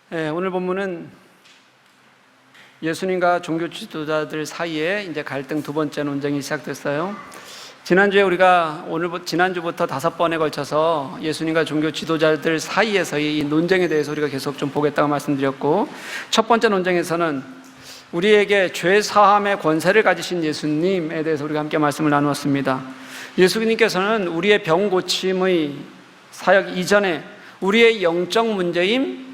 오늘 본문은 예수님과 종교 지도자들 사이에 이제 갈등 두 번째 논쟁이 시작됐어요. 지난주부터 5번에 걸쳐서 예수님과 종교 지도자들 사이에서의 이 논쟁에 대해서 우리가 계속 좀 보겠다고 말씀드렸고, 첫 번째 논쟁에서는 우리에게 죄 사함의 권세를 가지신 예수님에 대해서 우리가 함께 말씀을 나누었습니다. 예수님께서는 우리의 병 고침의 사역 이전에 우리의 영적 문제인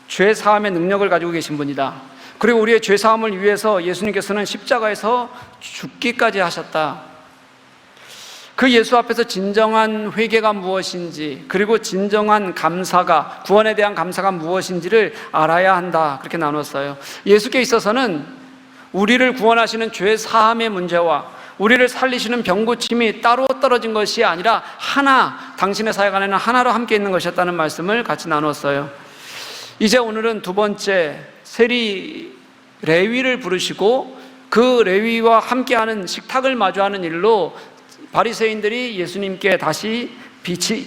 죄 사함의 능력을 가지고 계신 분이다. 그리고 우리의 죄 사함을 위해서 예수님께서는 십자가에서 죽기까지 하셨다. 그 예수 앞에서 진정한 회개가 무엇인지, 그리고 진정한 감사가, 구원에 대한 감사가 무엇인지를 알아야 한다. 그렇게 나눴어요. 예수께 있어서는 우리를 구원하시는 죄 사함의 문제와 우리를 살리시는 병 고침이 따로 떨어진 것이 아니라 하나, 당신의 사역 안에는 하나로 함께 있는 것이었다는 말씀을 같이 나눴어요. 이제 오늘은 두 번째, 세리 레위를 부르시고 그 레위와 함께하는 식탁을 마주하는 일로 바리새인들이 예수님께 다시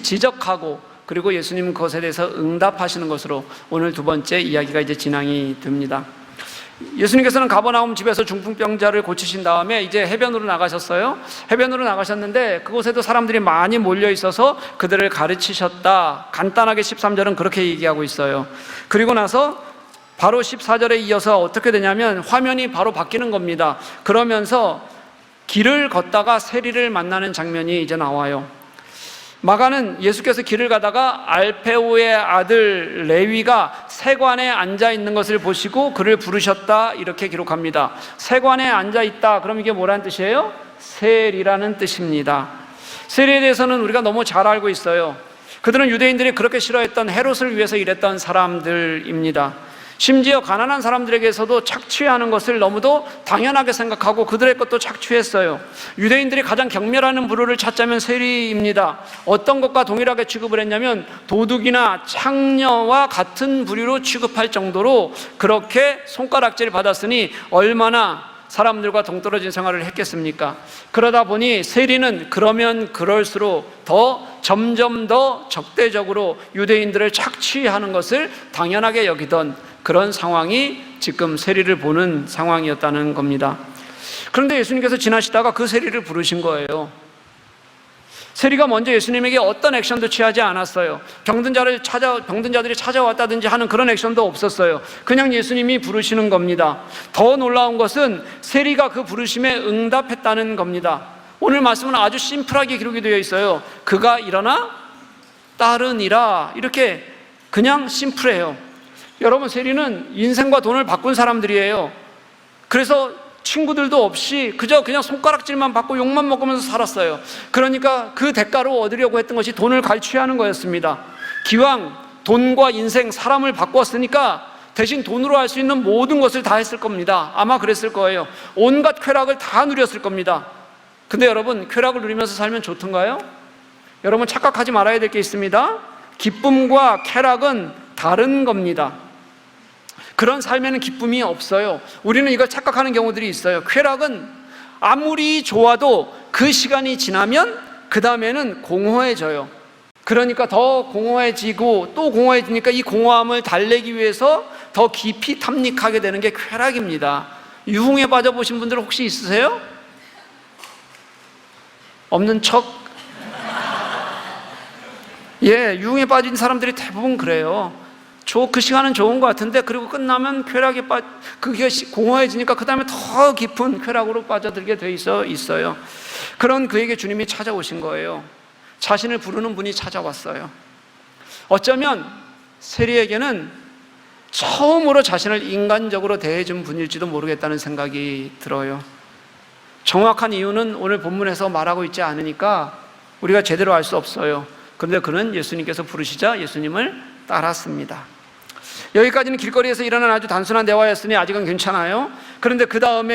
지적하고, 그리고 예수님 그것에 대해서 응답하시는 것으로 오늘 두 번째 이야기가 이제 진행이 됩니다. 예수님께서는 가버나움 집에서 중풍병자를 고치신 다음에 이제 해변으로 나가셨어요. 해변으로 나가셨는데 그곳에도 사람들이 많이 몰려 있어서 그들을 가르치셨다. 간단하게 13절은 그렇게 얘기하고 있어요. 그리고 나서 바로 14절에 이어서 어떻게 되냐면 화면이 바로 바뀌는 겁니다. 그러면서 길을 걷다가 세리를 만나는 장면이 이제 나와요. 마가는 예수께서 길을 가다가 알페오의 아들 레위가 세관에 앉아 있는 것을 보시고 그를 부르셨다, 이렇게 기록합니다. 세관에 앉아 있다, 그럼 이게 뭐라는 뜻이에요? 세리라는 뜻입니다. 세리에 대해서는 우리가 너무 잘 알고 있어요. 그들은 유대인들이 그렇게 싫어했던 헤롯을 위해서 일했던 사람들입니다. 심지어 가난한 사람들에게서도 착취하는 것을 너무도 당연하게 생각하고 그들의 것도 착취했어요. 유대인들이 가장 경멸하는 부류를 찾자면 세리입니다. 어떤 것과 동일하게 취급을 했냐면 도둑이나 창녀와 같은 부류로 취급할 정도로 그렇게 손가락질을 받았으니 얼마나 사람들과 동떨어진 생활을 했겠습니까? 그러다 보니 세리는 그러면 그럴수록 점점 더 적대적으로 유대인들을 착취하는 것을 당연하게 여기던 그런 상황이 지금 세리를 보는 상황이었다는 겁니다. 그런데 예수님께서 지나시다가 그 세리를 부르신 거예요. 세리가 먼저 예수님에게 어떤 액션도 취하지 않았어요. 병든자들이 찾아왔다든지 하는 그런 액션도 없었어요. 그냥 예수님이 부르시는 겁니다. 더 놀라운 것은 세리가 그 부르심에 응답했다는 겁니다. 오늘 말씀은 아주 심플하게 기록이 되어 있어요. 그가 일어나 따르니라, 이렇게 그냥 심플해요. 여러분, 세리는 인생과 돈을 바꾼 사람들이에요. 그래서 친구들도 없이 그냥 손가락질만 받고 욕만 먹으면서 살았어요. 그러니까 그 대가로 얻으려고 했던 것이 돈을 갈취하는 거였습니다. 기왕 돈과 인생, 사람을 바꿨으니까 대신 돈으로 할 수 있는 모든 것을 다 했을 겁니다. 아마 그랬을 거예요. 온갖 쾌락을 다 누렸을 겁니다. 근데 여러분, 쾌락을 누리면서 살면 좋던가요? 여러분, 착각하지 말아야 될 게 있습니다. 기쁨과 쾌락은 다른 겁니다. 그런 삶에는 기쁨이 없어요. 우리는 이걸 착각하는 경우들이 있어요. 쾌락은 아무리 좋아도 그 시간이 지나면 그 다음에는 공허해져요. 그러니까 더 공허해지고 또 공허해지니까 이 공허함을 달래기 위해서 더 깊이 탐닉하게 되는 게 쾌락입니다. 유흥에 빠져보신 분들 혹시 있으세요? 없는 척? 유흥에 빠진 사람들이 대부분 그래요. 그 시간은 좋은 것 같은데, 그리고 끝나면 그게 공허해지니까 그 다음에 더 깊은 쾌락으로 빠져들게 돼 있어요. 그런 그에게 주님이 찾아오신 거예요. 자신을 부르는 분이 찾아왔어요. 어쩌면 세리에게는 처음으로 자신을 인간적으로 대해준 분일지도 모르겠다는 생각이 들어요. 정확한 이유는 오늘 본문에서 말하고 있지 않으니까 우리가 제대로 알 수 없어요. 그런데 그는 예수님께서 부르시자 예수님을 따랐습니다. 여기까지는 길거리에서 일어난 아주 단순한 대화였으니 아직은 괜찮아요. 그런데 그 다음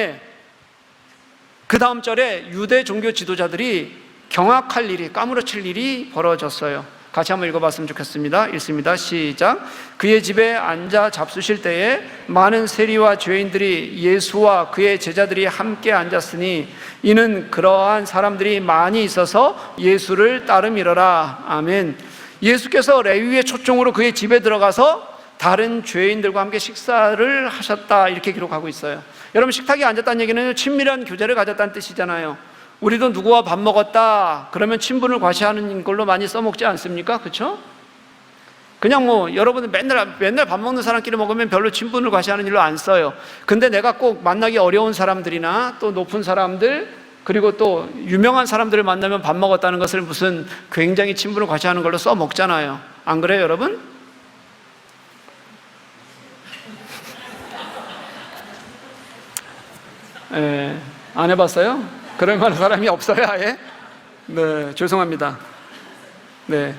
절에 유대 종교 지도자들이 경악할 일이, 까무러칠 일이 벌어졌어요. 같이 한번 읽어봤으면 좋겠습니다. 읽습니다. 시작. 그의 집에 앉아 잡수실 때에 많은 세리와 죄인들이 예수와 그의 제자들이 함께 앉았으니 이는 그러한 사람들이 많이 있어서 예수를 따름이러라. 아멘. 예수께서 레위의 초청으로 그의 집에 들어가서 다른 죄인들과 함께 식사를 하셨다 이렇게 기록하고 있어요. 여러분, 식탁에 앉았다는 얘기는 친밀한 교제를 가졌다는 뜻이잖아요. 우리도 누구와 밥 먹었다 그러면 친분을 과시하는 걸로 많이 써먹지 않습니까? 그렇죠? 그냥 뭐 여러분들 맨날 밥 먹는 사람끼리 먹으면 별로 친분을 과시하는 일로 안 써요. 근데 내가 꼭 만나기 어려운 사람들이나 또 높은 사람들 그리고 또 유명한 사람들을 만나면 밥 먹었다는 것을 무슨 굉장히 친분을 과시하는 걸로 써먹잖아요. 안 그래요, 여러분? 예, 안 해봤어요? 그럴 만한 사람이 없어요, 아예? 네, 죄송합니다. 네,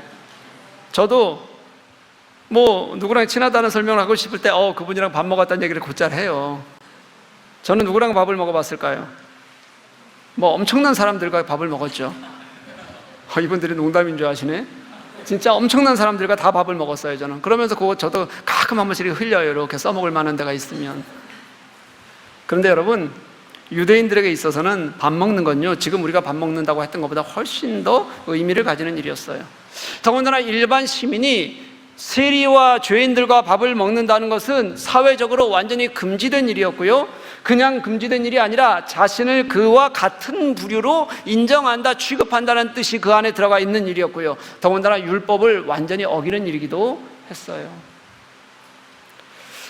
저도 뭐 누구랑 친하다는 설명을 하고 싶을 때 그분이랑 밥 먹었다는 얘기를 곧잘 해요. 저는 누구랑 밥을 먹어봤을까요? 뭐 엄청난 사람들과 밥을 먹었죠. 이분들이 농담인 줄 아시네. 진짜 엄청난 사람들과 다 밥을 먹었어요, 저는. 그러면서 저도 가끔 한 번씩 흘려요, 이렇게 써먹을 만한 데가 있으면. 그런데 여러분, 유대인들에게 있어서는 밥 먹는 건요, 지금 우리가 밥 먹는다고 했던 것보다 훨씬 더 의미를 가지는 일이었어요. 더군다나 일반 시민이 세리와 죄인들과 밥을 먹는다는 것은 사회적으로 완전히 금지된 일이었고요, 그냥 금지된 일이 아니라 자신을 그와 같은 부류로 인정한다, 취급한다는 뜻이 그 안에 들어가 있는 일이었고요, 더군다나 율법을 완전히 어기는 일이기도 했어요.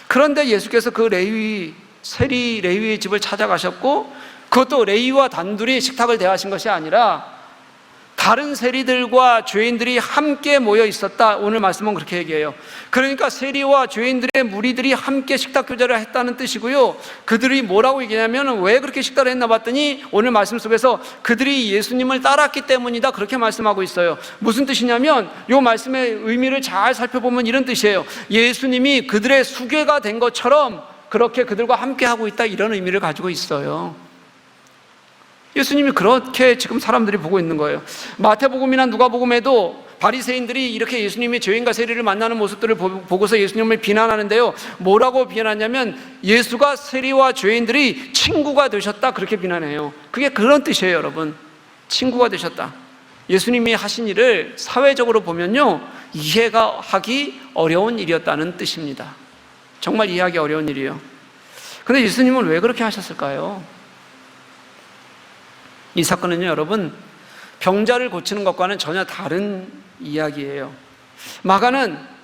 그런데 예수께서 그 세리 레위의 집을 찾아가셨고, 그것도 레위와 단둘이 식탁을 대하신 것이 아니라 다른 세리들과 죄인들이 함께 모여 있었다. 오늘 말씀은 그렇게 얘기해요. 그러니까 세리와 죄인들의 무리들이 함께 식탁 교제를 했다는 뜻이고요, 그들이 뭐라고 얘기냐면 왜 그렇게 식사를 했나 봤더니 오늘 말씀 속에서 그들이 예수님을 따랐기 때문이다 그렇게 말씀하고 있어요. 무슨 뜻이냐면 이 말씀의 의미를 잘 살펴보면 이런 뜻이에요. 예수님이 그들의 수괴가 된 것처럼 그렇게 그들과 함께 하고 있다, 이런 의미를 가지고 있어요. 예수님이 그렇게 지금 사람들이 보고 있는 거예요. 마태복음이나 누가복음에도 바리새인들이 이렇게 예수님이 죄인과 세리를 만나는 모습들을 보고서 예수님을 비난하는데요, 뭐라고 비난하냐면 예수가 세리와 죄인들이 친구가 되셨다 그렇게 비난해요. 그게 그런 뜻이에요, 여러분. 친구가 되셨다. 예수님이 하신 일을 사회적으로 보면요, 이해가 하기 어려운 일이었다는 뜻입니다. 정말 이해하기 어려운 일이에요. 그런데 예수님은 왜 그렇게 하셨을까요? 이 사건은요, 여러분, 병자를 고치는 것과는 전혀 다른 이야기예요. 마가는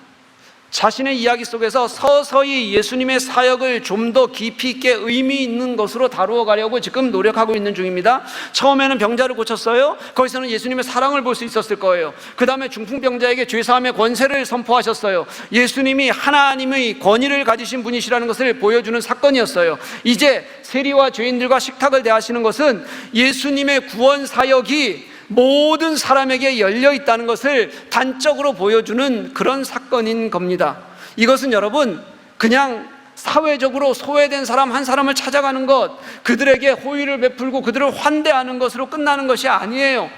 자신의 이야기 속에서 서서히 예수님의 사역을 좀 더 깊이 있게 의미 있는 것으로 다루어 가려고 지금 노력하고 있는 중입니다. 처음에는 병자를 고쳤어요. 거기서는 예수님의 사랑을 볼 수 있었을 거예요. 그 다음에 중풍병자에게 죄사함의 권세를 선포하셨어요. 예수님이 하나님의 권위를 가지신 분이시라는 것을 보여주는 사건이었어요. 이제 세리와 죄인들과 식탁을 대하시는 것은 예수님의 구원 사역이 모든 사람에게 열려 있다는 것을 단적으로 보여주는 그런 사건인 겁니다. 이것은 여러분, 그냥 사회적으로 소외된 사람 한 사람을 찾아가는 것, 그들에게 호의를 베풀고 그들을 환대하는 것으로 끝나는 것이 아니에요.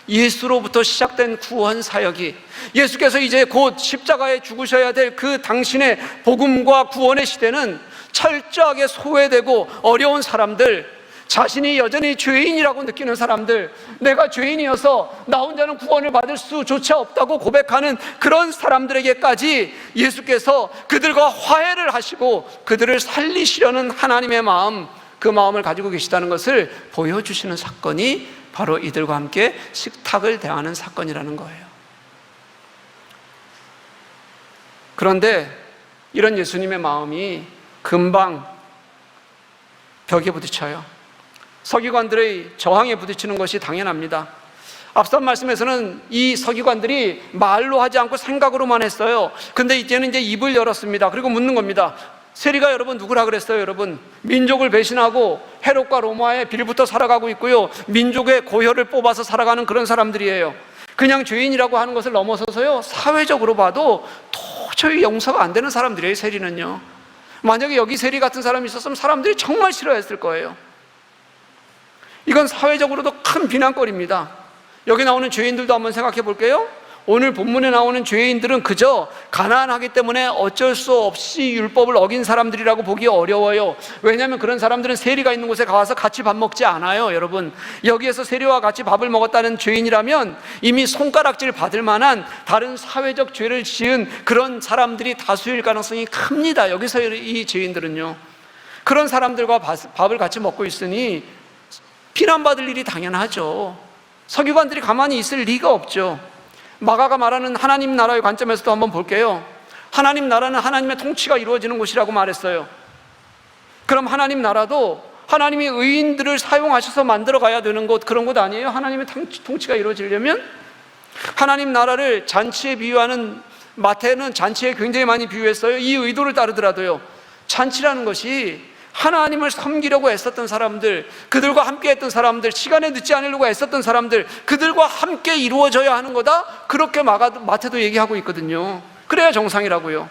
예수로부터 시작된 구원 사역이, 예수께서 이제 곧 십자가에 죽으셔야 될 그 당신의 복음과 구원의 시대는 철저하게 소외되고 어려운 사람들, 자신이 여전히 죄인이라고 느끼는 사람들, 내가 죄인이어서 나 혼자는 구원을 받을 수조차 없다고 고백하는 그런 사람들에게까지 예수께서 그들과 화해를 하시고 그들을 살리시려는 하나님의 마음, 그 마음을 가지고 계시다는 것을 보여주시는 사건이 바로 이들과 함께 식탁을 대하는 사건이라는 거예요. 그런데 이런 예수님의 마음이 금방 벽에 부딪혀요. 서기관들의 저항에 부딪히는 것이 당연합니다. 앞선 말씀에서는 이 서기관들이 말로 하지 않고 생각으로만 했어요. 근데 이제는 이제 입을 열었습니다. 그리고 묻는 겁니다. 세리가 여러분 누구라 그랬어요? 여러분, 민족을 배신하고 헤롯과 로마에 빌붙어 살아가고 있고요, 민족의 고혈을 뽑아서 살아가는 그런 사람들이에요. 그냥 죄인이라고 하는 것을 넘어서서요, 사회적으로 봐도 도저히 용서가 안 되는 사람들이에요. 세리는요, 만약에 여기 세리 같은 사람이 있었으면 사람들이 정말 싫어했을 거예요. 이건 사회적으로도 큰 비난거리입니다. 여기 나오는 죄인들도 한번 생각해 볼게요. 오늘 본문에 나오는 죄인들은 그저 가난하기 때문에 어쩔 수 없이 율법을 어긴 사람들이라고 보기 어려워요. 왜냐하면 그런 사람들은 세리가 있는 곳에 가서 같이 밥 먹지 않아요. 여러분, 여기에서 세리와 같이 밥을 먹었다는 죄인이라면 이미 손가락질 받을 만한 다른 사회적 죄를 지은 그런 사람들이 다수일 가능성이 큽니다. 여기서 이 죄인들은요, 그런 사람들과 밥을 같이 먹고 있으니 비난받을 일이 당연하죠. 서기관들이 가만히 있을 리가 없죠. 마가가 말하는 하나님 나라의 관점에서도 한번 볼게요. 하나님 나라는 하나님의 통치가 이루어지는 곳이라고 말했어요. 그럼 하나님 나라도 하나님이 의인들을 사용하셔서 만들어 가야 되는 곳, 그런 곳 아니에요? 하나님의 통치가 이루어지려면? 하나님 나라를 잔치에 비유하는 마태는 잔치에 굉장히 많이 비유했어요. 이 의도를 따르더라도요, 잔치라는 것이 하나님을 섬기려고 애썼던 사람들, 그들과 함께 했던 사람들, 시간에 늦지 않으려고 애썼던 사람들, 그들과 함께 이루어져야 하는 거다, 그렇게 마태도 얘기하고 있거든요. 그래야 정상이라고요.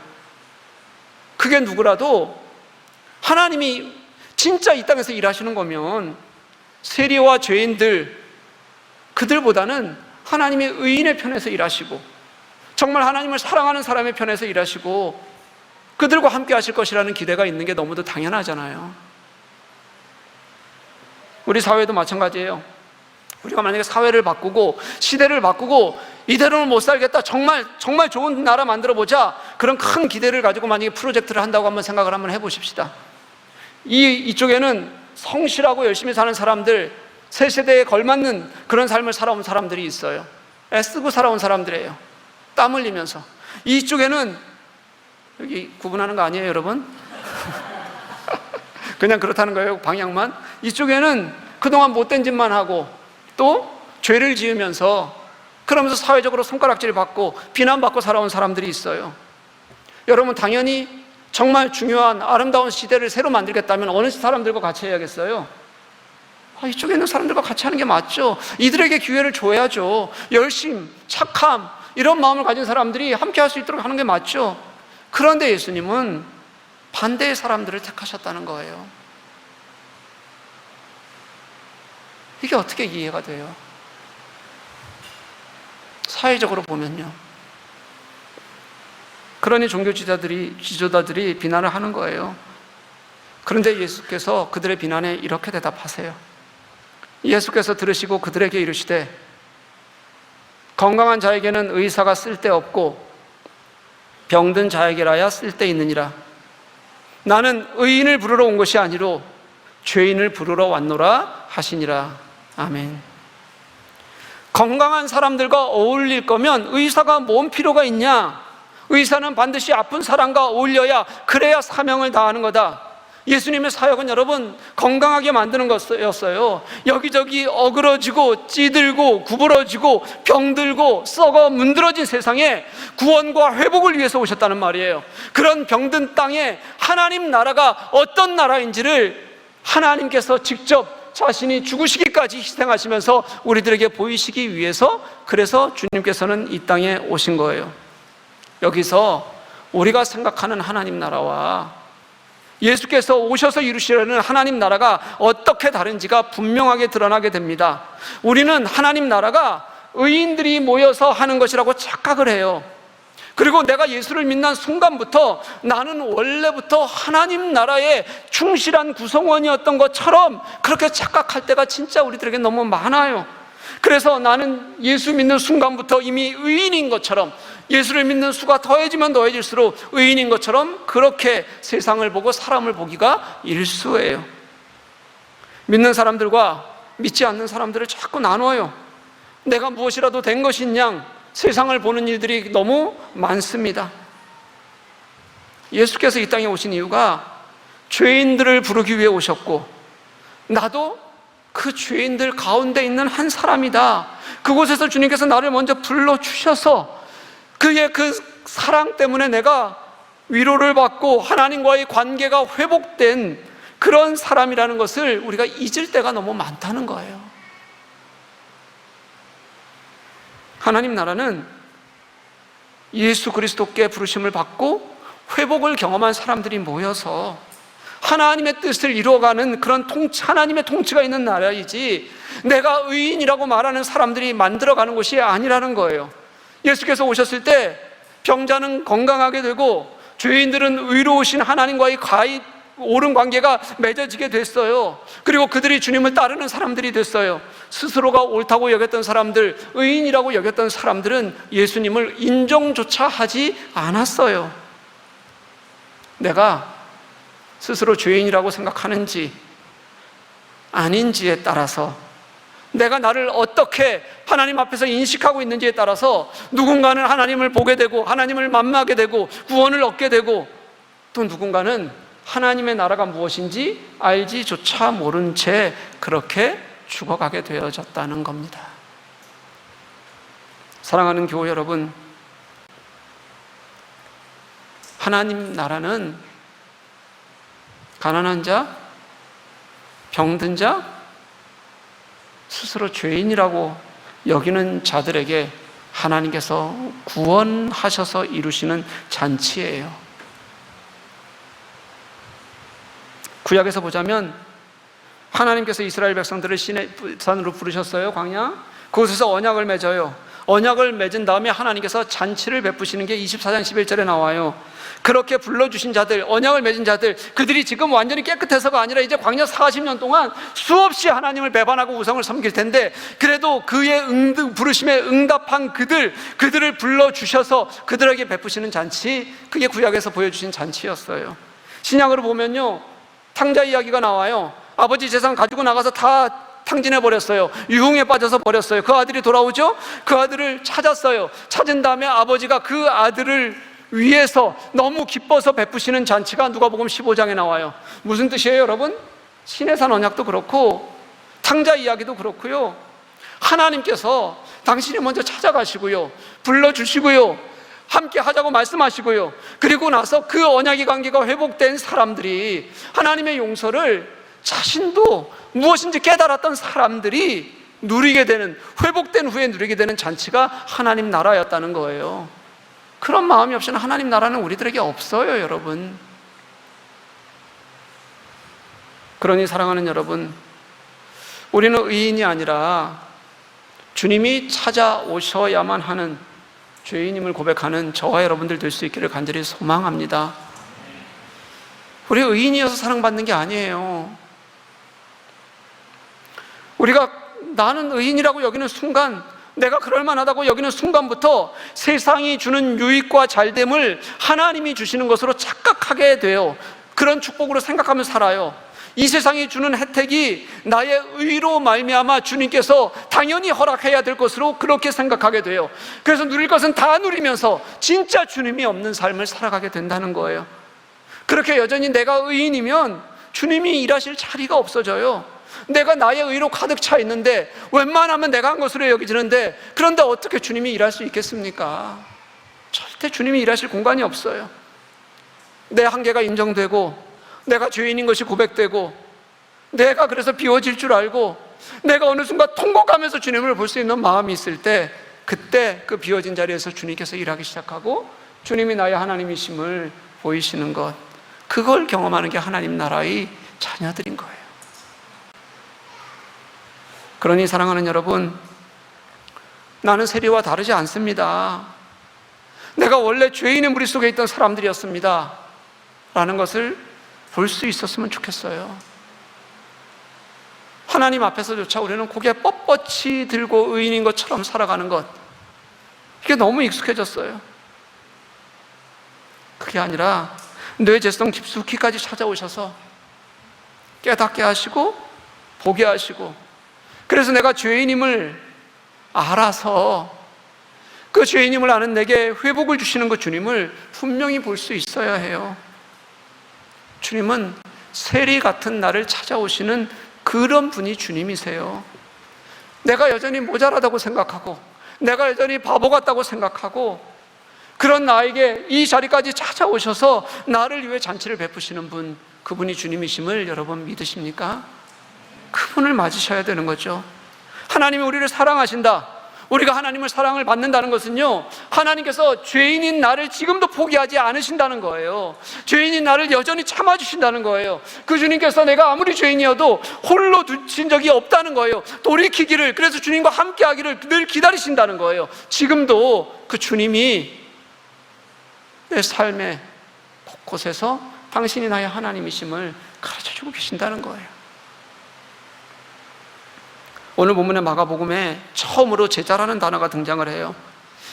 그게 누구라도 하나님이 진짜 이 땅에서 일하시는 거면 세리와 죄인들, 그들보다는 하나님의 의인의 편에서 일하시고 정말 하나님을 사랑하는 사람의 편에서 일하시고 그들과 함께 하실 것이라는 기대가 있는 게 너무도 당연하잖아요. 우리 사회도 마찬가지예요. 우리가 만약에 사회를 바꾸고 시대를 바꾸고 이대로는 못 살겠다, 정말 좋은 나라 만들어 보자, 그런 큰 기대를 가지고 만약에 프로젝트를 한다고 한번 생각을 한번 해보십시다. 이쪽에는 성실하고 열심히 사는 사람들, 새 세대에 걸맞는 그런 삶을 살아온 사람들이 있어요. 애쓰고 살아온 사람들이에요. 땀 흘리면서. 이쪽에는, 여기 구분하는 거 아니에요, 여러분? 그냥 그렇다는 거예요, 방향만. 이쪽에는 그동안 못된 짓만 하고 또 죄를 지으면서, 그러면서 사회적으로 손가락질 받고 비난받고 살아온 사람들이 있어요. 여러분, 당연히 정말 중요한 아름다운 시대를 새로 만들겠다면 어느 사람들과 같이 해야겠어요? 이쪽에 있는 사람들과 같이 하는 게 맞죠. 이들에게 기회를 줘야죠. 열심, 착함, 이런 마음을 가진 사람들이 함께 할 수 있도록 하는 게 맞죠. 그런데 예수님은 반대의 사람들을 택하셨다는 거예요. 이게 어떻게 이해가 돼요? 사회적으로 보면요. 그러니 종교 지도자들이 비난을 하는 거예요. 그런데 예수께서 그들의 비난에 이렇게 대답하세요. 예수께서 들으시고 그들에게 이르시되, 건강한 자에게는 의사가 쓸데없고 병든 자에게라야 쓸데있느니라. 나는 의인을 부르러 온 것이 아니로 죄인을 부르러 왔노라 하시니라. 아멘. 건강한 사람들과 어울릴 거면 의사가 뭔 필요가 있냐? 의사는 반드시 아픈 사람과 어울려야, 그래야 사명을 다하는 거다. 예수님의 사역은 여러분 건강하게 만드는 것이었어요. 여기저기 어그러지고 찌들고 구부러지고 병들고 썩어 문드러진 세상에 구원과 회복을 위해서 오셨다는 말이에요. 그런 병든 땅에 하나님 나라가 어떤 나라인지를 하나님께서 직접 자신이 죽으시기까지 희생하시면서 우리들에게 보이시기 위해서, 그래서 주님께서는 이 땅에 오신 거예요. 여기서 우리가 생각하는 하나님 나라와 예수께서 오셔서 이루시려는 하나님 나라가 어떻게 다른지가 분명하게 드러나게 됩니다. 우리는 하나님 나라가 의인들이 모여서 하는 것이라고 착각을 해요. 그리고 내가 예수를 믿는 순간부터 나는 원래부터 하나님 나라의 충실한 구성원이었던 것처럼 그렇게 착각할 때가 진짜 우리들에게 너무 많아요. 그래서 나는 예수 믿는 순간부터 이미 의인인 것처럼, 예수를 믿는 수가 더해지면 더해질수록 의인인 것처럼 그렇게 세상을 보고 사람을 보기가 일수예요. 믿는 사람들과 믿지 않는 사람들을 자꾸 나눠요. 내가 무엇이라도 된 것인 양 세상을 보는 일들이 너무 많습니다. 예수께서 이 땅에 오신 이유가 죄인들을 부르기 위해 오셨고, 나도 그 죄인들 가운데 있는 한 사람이다. 그곳에서 주님께서 나를 먼저 불러주셔서 그의 그 사랑 때문에 내가 위로를 받고 하나님과의 관계가 회복된 그런 사람이라는 것을 우리가 잊을 때가 너무 많다는 거예요. 하나님 나라는 예수 그리스도께 부르심을 받고 회복을 경험한 사람들이 모여서 하나님의 뜻을 이루어가는 그런 하나님의 통치가 있는 나라이지, 내가 의인이라고 말하는 사람들이 만들어가는 곳이 아니라는 거예요. 예수께서 오셨을 때 병자는 건강하게 되고 죄인들은 의로우신 하나님과의 옳은 관계가 맺어지게 됐어요. 그리고 그들이 주님을 따르는 사람들이 됐어요. 스스로가 옳다고 여겼던 사람들, 의인이라고 여겼던 사람들은 예수님을 인정조차 하지 않았어요. 내가 스스로 죄인이라고 생각하는지 아닌지에 따라서, 내가 나를 어떻게 하나님 앞에서 인식하고 있는지에 따라서 누군가는 하나님을 보게 되고 하나님을 만나게 되고 구원을 얻게 되고, 또 누군가는 하나님의 나라가 무엇인지 알지조차 모른 채 그렇게 죽어가게 되어졌다는 겁니다. 사랑하는 교회 여러분, 하나님 나라는 가난한 자, 병든 자, 스스로 죄인이라고 여기는 자들에게 하나님께서 구원하셔서 이루시는 잔치예요. 구약에서 보자면 하나님께서 이스라엘 백성들을 시내 산으로 부르셨어요. 광야. 그곳에서 언약을 맺어요. 언약을 맺은 다음에 하나님께서 잔치를 베푸시는 게 24장 11절에 나와요. 그렇게 불러주신 자들, 언약을 맺은 자들, 그들이 지금 완전히 깨끗해서가 아니라 이제 광야 40년 동안 수없이 하나님을 배반하고 우상을 섬길 텐데, 그래도 그의 부르심에 응답한 그들을 불러주셔서 그들에게 베푸시는 잔치, 그게 구약에서 보여주신 잔치였어요. 신약으로 보면요, 탕자 이야기가 나와요. 아버지 재산 가지고 나가서 다 탕진해버렸어요. 유흥에 빠져서 버렸어요. 그 아들이 돌아오죠? 그 아들을 찾았어요. 찾은 다음에 아버지가 그 아들을 위해서 너무 기뻐서 베푸시는 잔치가 누가복음 15장에 나와요. 무슨 뜻이에요, 여러분? 시내산 언약도 그렇고 탕자 이야기도 그렇고요, 하나님께서 당신이 먼저 찾아가시고요, 불러주시고요, 함께 하자고 말씀하시고요, 그리고 나서 그 언약의 관계가 회복된 사람들이 하나님의 용서를 자신도 무엇인지 깨달았던 사람들이 누리게 되는, 회복된 후에 누리게 되는 잔치가 하나님 나라였다는 거예요. 그런 마음이 없이는 하나님 나라는 우리들에게 없어요, 여러분. 그러니 사랑하는 여러분, 우리는 의인이 아니라 주님이 찾아오셔야만 하는 죄인임을 고백하는 저와 여러분들 될 수 있기를 간절히 소망합니다. 우리 의인이어서 사랑받는 게 아니에요. 우리가 나는 의인이라고 여기는 순간, 내가 그럴만하다고 여기는 순간부터 세상이 주는 유익과 잘됨을 하나님이 주시는 것으로 착각하게 돼요. 그런 축복으로 생각하며 살아요. 이 세상이 주는 혜택이 나의 의로 말미암아 주님께서 당연히 허락해야 될 것으로 그렇게 생각하게 돼요. 그래서 누릴 것은 다 누리면서 진짜 주님이 없는 삶을 살아가게 된다는 거예요. 그렇게 여전히 내가 의인이면 주님이 일하실 자리가 없어져요. 내가 나의 의로 가득 차 있는데, 웬만하면 내가 한 것으로 여기지는데, 그런데 어떻게 주님이 일할 수 있겠습니까? 절대 주님이 일하실 공간이 없어요. 내 한계가 인정되고, 내가 죄인인 것이 고백되고, 내가 그래서 비워질 줄 알고, 내가 어느 순간 통곡하면서 주님을 볼 수 있는 마음이 있을 때, 그때 그 비워진 자리에서 주님께서 일하기 시작하고 주님이 나의 하나님이심을 보이시는 것, 그걸 경험하는 게 하나님 나라의 자녀들인 거예요. 그러니 사랑하는 여러분, 나는 세리와 다르지 않습니다. 내가 원래 죄인의 무리 속에 있던 사람들이었습니다 라는 것을 볼 수 있었으면 좋겠어요. 하나님 앞에서조차 우리는 고개 뻣뻣이 들고 의인인 것처럼 살아가는 것, 이게 너무 익숙해졌어요. 그게 아니라 뇌 재성 깊숙이까지 찾아오셔서 깨닫게 하시고 보게 하시고, 그래서 내가 죄인임을 알아서 그 죄인임을 아는 내게 회복을 주시는 그 주님을 분명히 볼 수 있어야 해요. 주님은 세리 같은 나를 찾아오시는 그런 분이 주님이세요. 내가 여전히 모자라다고 생각하고, 내가 여전히 바보 같다고 생각하고, 그런 나에게 이 자리까지 찾아오셔서 나를 위해 잔치를 베푸시는 분, 그분이 주님이심을 여러분 믿으십니까? 그분을 맞으셔야 되는 거죠. 하나님이 우리를 사랑하신다, 우리가 하나님을 사랑을 받는다는 것은요, 하나님께서 죄인인 나를 지금도 포기하지 않으신다는 거예요. 죄인인 나를 여전히 참아주신다는 거예요. 그 주님께서 내가 아무리 죄인이어도 홀로 두신 적이 없다는 거예요. 돌이키기를, 그래서 주님과 함께 하기를 늘 기다리신다는 거예요. 지금도 그 주님이 내 삶의 곳곳에서 당신이 나의 하나님이심을 가르쳐주고 계신다는 거예요. 오늘 본문의 마가복음에 처음으로 제자라는 단어가 등장을 해요.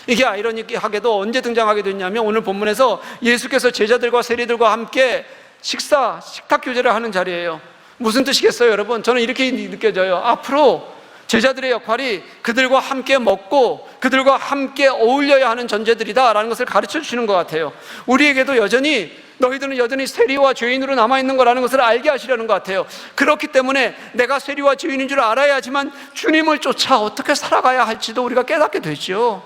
이게 아이러니하게도 언제 등장하게 됐냐면 오늘 본문에서 예수께서 제자들과 세리들과 함께 식탁 교제를 하는 자리예요. 무슨 뜻이겠어요, 여러분? 저는 이렇게 느껴져요. 앞으로 제자들의 역할이 그들과 함께 먹고 그들과 함께 어울려야 하는 존재들이다라는 것을 가르쳐 주시는 것 같아요. 우리에게도 너희들은 여전히 세리와 죄인으로 남아있는 거라는 것을 알게 하시려는 것 같아요. 그렇기 때문에 내가 세리와 죄인인 줄 알아야 하지만 주님을 쫓아 어떻게 살아가야 할지도 우리가 깨닫게 되죠.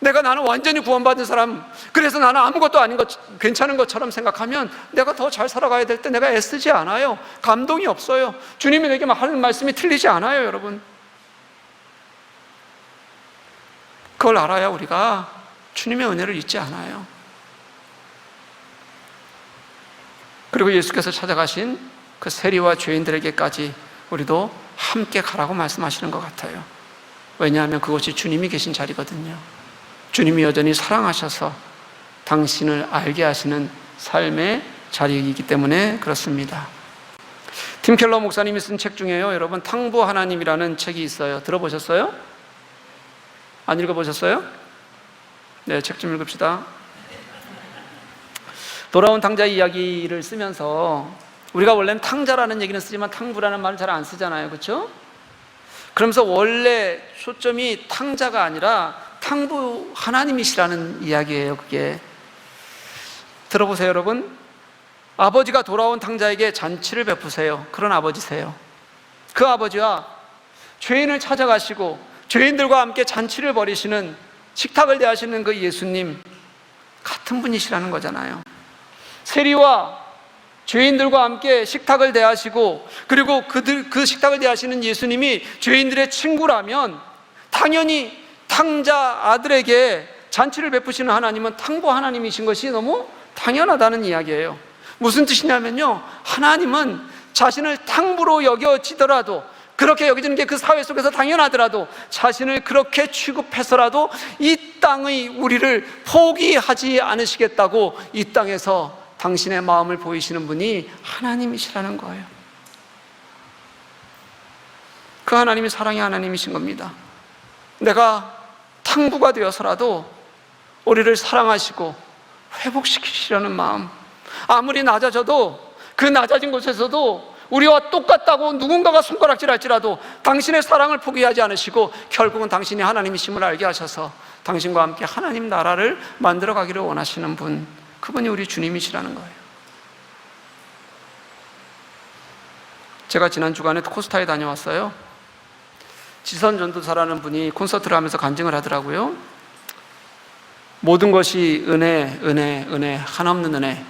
나는 완전히 구원받은 사람, 그래서 나는 아무것도 아닌 것, 괜찮은 것처럼 생각하면 내가 더 잘 살아가야 될 때 내가 애쓰지 않아요. 감동이 없어요. 주님이 내게 하는 말씀이 틀리지 않아요, 여러분. 그걸 알아야 우리가 주님의 은혜를 잊지 않아요. 그리고 예수께서 찾아가신 그 세리와 죄인들에게까지 우리도 함께 가라고 말씀하시는 것 같아요. 왜냐하면 그것이 주님이 계신 자리거든요. 주님이 여전히 사랑하셔서 당신을 알게 하시는 삶의 자리이기 때문에 그렇습니다. 팀 켈러 목사님이 쓴 책 중에요, 여러분, 탕부 하나님이라는 책이 있어요. 들어보셨어요? 안 읽어보셨어요? 네, 책 좀 읽읍시다. 돌아온 탕자 이야기를 쓰면서 우리가 원래는 탕자라는 얘기는 쓰지만 탕부라는 말을 잘 안 쓰잖아요, 그렇죠? 그러면서 원래 초점이 탕자가 아니라 탕부 하나님이시라는 이야기예요. 그게 들어보세요, 여러분. 아버지가 돌아온 탕자에게 잔치를 베푸세요. 그런 아버지세요. 그 아버지와 죄인을 찾아가시고 죄인들과 함께 잔치를 벌이시는, 식탁을 대하시는 그 예수님, 같은 분이시라는 거잖아요. 세리와 죄인들과 함께 식탁을 대하시고, 그리고 그 식탁을 대하시는 예수님이 죄인들의 친구라면 당연히 탕자 아들에게 잔치를 베푸시는 하나님은 탕부 하나님이신 것이 너무 당연하다는 이야기예요. 무슨 뜻이냐면요, 하나님은 자신을 탕부로 여겨지더라도, 그렇게 여겨지는 게 그 사회 속에서 당연하더라도 자신을 그렇게 취급해서라도 이 땅의 우리를 포기하지 않으시겠다고 이 땅에서 당신의 마음을 보이시는 분이 하나님이시라는 거예요. 그 하나님이 사랑의 하나님이신 겁니다. 내가 탕부가 되어서라도 우리를 사랑하시고 회복시키시려는 마음, 아무리 낮아져도 그 낮아진 곳에서도 우리와 똑같다고 누군가가 손가락질할지라도 당신의 사랑을 포기하지 않으시고 결국은 당신이 하나님이심을 알게 하셔서 당신과 함께 하나님 나라를 만들어 가기를 원하시는 분, 그분이 우리 주님이시라는 거예요. 제가 지난 주간에 코스타에 다녀왔어요. 지선 전도사라는 분이 콘서트를 하면서 간증을 하더라고요. 모든 것이 은혜, 은혜, 은혜, 한없는 은혜.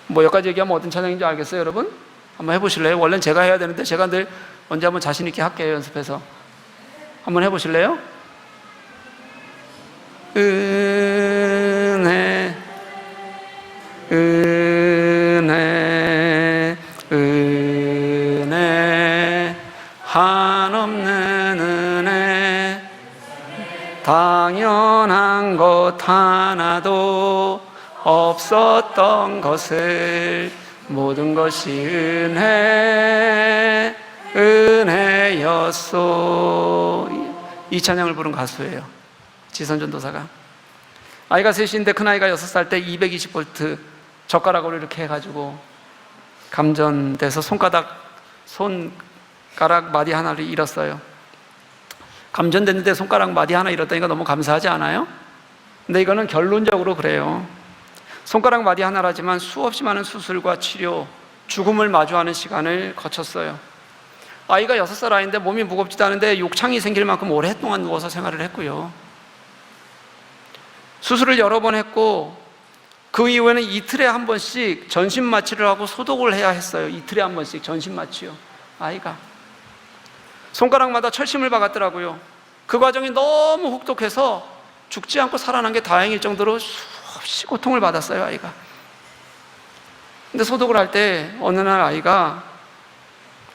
뭐 여기까지 얘기하면 어떤 찬양인지 알겠어요, 여러분? 한번 해보실래요? 원래는 제가 해야 되는데 제가 늘 언제 한번 자신 있게 할게요, 연습해서. 한번 해보실래요? 은혜, 은혜, 은혜, 한없는 은혜, 당연한 것 하나도 없었던 것을 모든 것이 은혜, 은혜였소. 이 찬양을 부른 가수예요, 지선 전도사가. 아이가 셋인데 큰아이가 6살 때 220V 젓가락으로 이렇게 해가지고 감전돼서 손가락 마디 하나를 잃었어요. 감전됐는데 손가락 마디 하나 잃었다니까 너무 감사하지 않아요? 근데 이거는 결론적으로 그래요. 손가락 마디 하나라지만 수없이 많은 수술과 치료, 죽음을 마주하는 시간을 거쳤어요. 아이가 6살 아이인데 몸이 무겁지도 않은데 욕창이 생길 만큼 오랫동안 누워서 생활을 했고요. 수술을 여러 번 했고 그 이후에는 이틀에 한 번씩 전신 마취를 하고 소독을 해야 했어요. 이틀에 한 번씩 전신 마취요. 아이가 손가락마다 철심을 박았더라고요. 그 과정이 너무 혹독해서 죽지 않고 살아난 게 다행일 정도로 수없이 고통을 받았어요, 아이가. 근데 소독을 할 때 어느 날 아이가,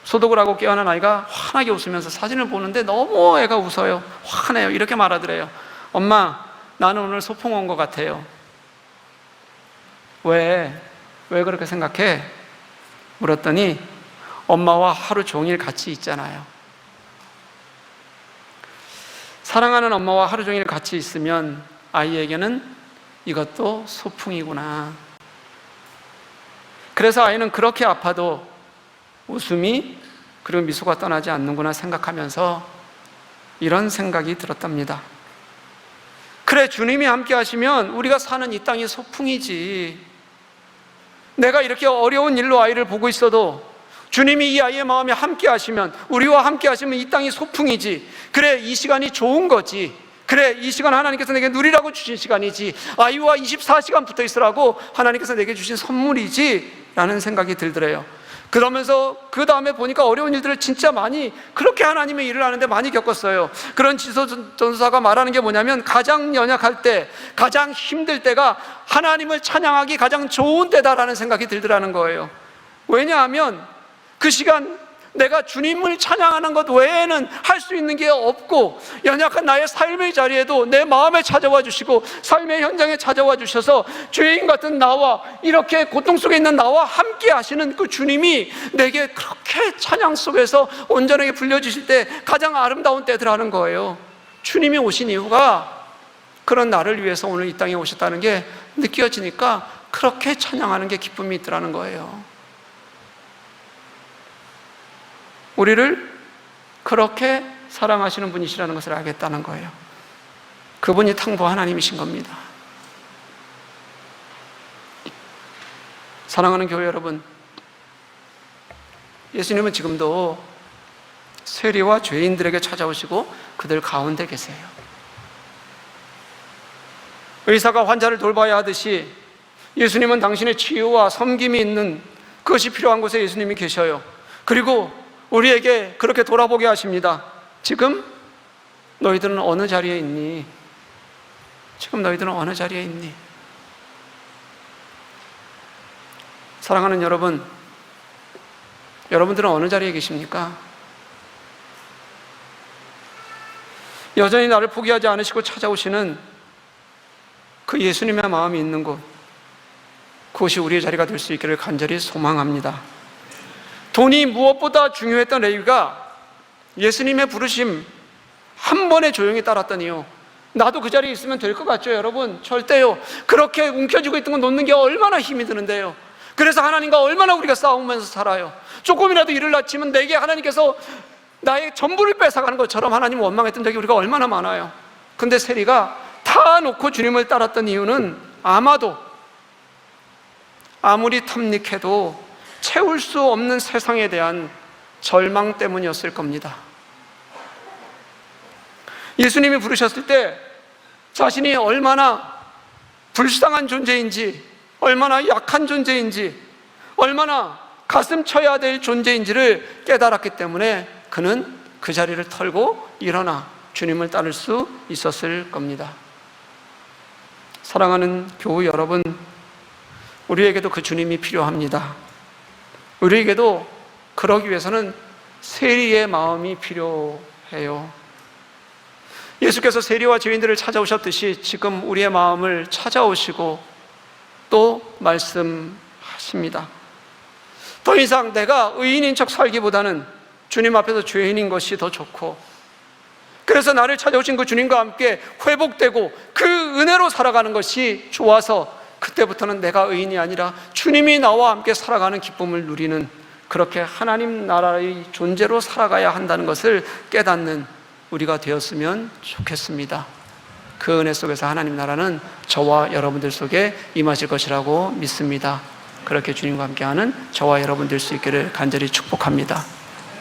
소독을 하고 깨어난 아이가 환하게 웃으면서 사진을 보는데 너무 애가 웃어요. 환해요. 이렇게 말하더래요. 엄마, 나는 오늘 소풍 온 것 같아요. 왜 그렇게 생각해? 물었더니 엄마와 하루 종일 같이 있잖아요. 사랑하는 엄마와 하루 종일 같이 있으면 아이에게는 이것도 소풍이구나. 그래서 아이는 그렇게 아파도 웃음이 그리고 미소가 떠나지 않는구나 생각하면서 이런 생각이 들었답니다. 그래, 주님이 함께 하시면 우리가 사는 이 땅이 소풍이지. 내가 이렇게 어려운 일로 아이를 보고 있어도 주님이 이 아이의 마음에 함께 하시면, 우리와 함께 하시면 이 땅이 소풍이지. 그래, 이 시간이 좋은 거지. 그래, 이 시간 하나님께서 내게 누리라고 주신 시간이지. 아이와 24시간 붙어 있으라고 하나님께서 내게 주신 선물이지 라는 생각이 들더래요. 그러면서 그 다음에 보니까 어려운 일들을 진짜 많이, 그렇게 하나님의 일을 하는데 많이 겪었어요. 그런 지도전도사가 말하는 게 뭐냐면, 가장 연약할 때, 가장 힘들 때가 하나님을 찬양하기 가장 좋은 때다라는 생각이 들더라는 거예요. 왜냐하면 그 시간 내가 주님을 찬양하는 것 외에는 할 수 있는 게 없고, 연약한 나의 삶의 자리에도 내 마음에 찾아와 주시고 삶의 현장에 찾아와 주셔서 죄인 같은 나와, 이렇게 고통 속에 있는 나와 함께 하시는 그 주님이 내게 그렇게 찬양 속에서 온전하게 불려주실 때 가장 아름다운 때더라는 거예요. 주님이 오신 이유가 그런 나를 위해서 오늘 이 땅에 오셨다는 게 느껴지니까 그렇게 찬양하는 게 기쁨이 있더라는 거예요. 우리를 그렇게 사랑하시는 분이시라는 것을 알겠다는 거예요. 그분이 탕보 하나님이신 겁니다. 사랑하는 교회 여러분, 예수님은 지금도 세리와 죄인들에게 찾아오시고 그들 가운데 계세요. 의사가 환자를 돌봐야 하듯이 예수님은 당신의 치유와 섬김이 있는, 그것이 필요한 곳에 예수님이 계셔요. 그리고 우리에게 그렇게 돌아보게 하십니다. 지금 너희들은 어느 자리에 있니? 지금 너희들은 어느 자리에 있니? 사랑하는 여러분, 여러분들은 어느 자리에 계십니까? 여전히 나를 포기하지 않으시고 찾아오시는 그 예수님의 마음이 있는 곳, 그것이 우리의 자리가 될 수 있기를 간절히 소망합니다. 돈이 무엇보다 중요했던 레위가 예수님의 부르심 한 번에 조용히 따랐더니요, 나도 그 자리에 있으면 될 것 같죠 여러분? 절대요. 그렇게 움켜쥐고 있던 거 놓는 게 얼마나 힘이 드는데요. 그래서 하나님과 얼마나 우리가 싸우면서 살아요. 조금이라도 일을 낳치면 내게 하나님께서 나의 전부를 뺏어가는 것처럼 하나님 원망했던 적이 우리가 얼마나 많아요. 근데 세리가 다 놓고 주님을 따랐던 이유는 아마도 아무리 탐닉해도 채울 수 없는 세상에 대한 절망 때문이었을 겁니다. 예수님이 부르셨을 때 자신이 얼마나 불쌍한 존재인지, 얼마나 약한 존재인지, 얼마나 가슴 쳐야 될 존재인지를 깨달았기 때문에 그는 그 자리를 털고 일어나 주님을 따를 수 있었을 겁니다. 사랑하는 교우 여러분, 우리에게도 그 주님이 필요합니다. 우리에게도 그러기 위해서는 세리의 마음이 필요해요. 예수께서 세리와 죄인들을 찾아오셨듯이 지금 우리의 마음을 찾아오시고 또 말씀하십니다. 더 이상 내가 의인인 척 살기보다는 주님 앞에서 죄인인 것이 더 좋고, 그래서 나를 찾아오신 그 주님과 함께 회복되고 그 은혜로 살아가는 것이 좋아서 그때부터는 내가 의인이 아니라 주님이 나와 함께 살아가는 기쁨을 누리는, 그렇게 하나님 나라의 존재로 살아가야 한다는 것을 깨닫는 우리가 되었으면 좋겠습니다. 그 은혜 속에서 하나님 나라는 저와 여러분들 속에 임하실 것이라고 믿습니다. 그렇게 주님과 함께하는 저와 여러분 될 수 있기를 간절히 축복합니다.